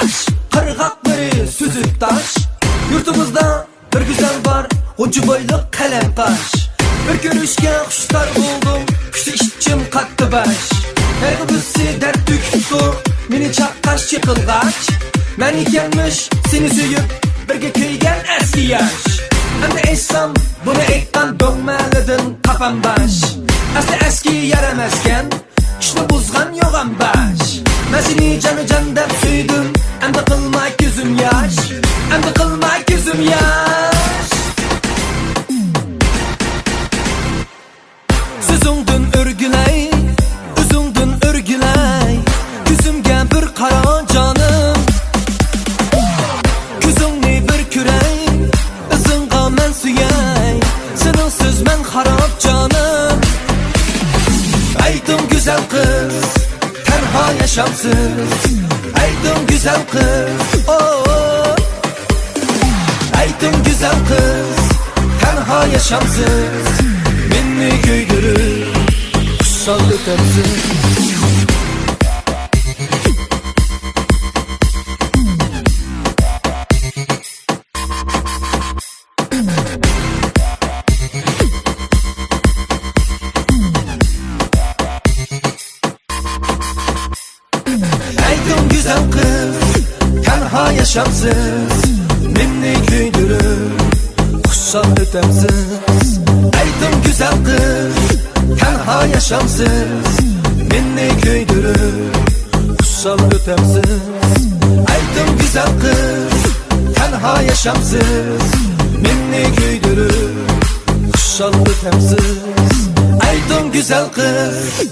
taş, kırgakları süzük taş. Yurtumuzda bir güzel var, oncu boylu kalem taş. Bir görüşke kuşlar buldum, kuşu içim kattı baş. Her birisi dert tüktü, meni çakkaş çıkılgaç. Ben ikenmiş seni söyüp, birge köygen eski yaş. Hem de eşsam bunu ektan dönmeledin kafam baş. Aslı eski yaramazken, kuşni buzgan yoğam baş. Ben seni canı can dep söydüm, hem de kılma gözüm yaş. Hem de kılma gözüm yaş. Sözüngdün örgüley, özüngdün örgüley. Gözümge bir kara canım, gözüngni bir kürey. Izınga men süyey, sensiz men harap canım. Aydım güzel kız, tenha yaşamsız. Aydım güzel kız, oh. Aydım güzel kız, tenha yaşamsız. Meni köydürür, kuşsal ötemsiz. Aydım güzel kız, tenha yaşamsız. Meni köydürür, kuşsal ötemsiz. Aydım güzel kız, tenha yaşamsız. Meni köydürür, kuşsal ötemsiz. Aydım güzel kız, tenha yaşamsız. Meni köydürür, kuşsal ötemsiz. Aydım güzel kız.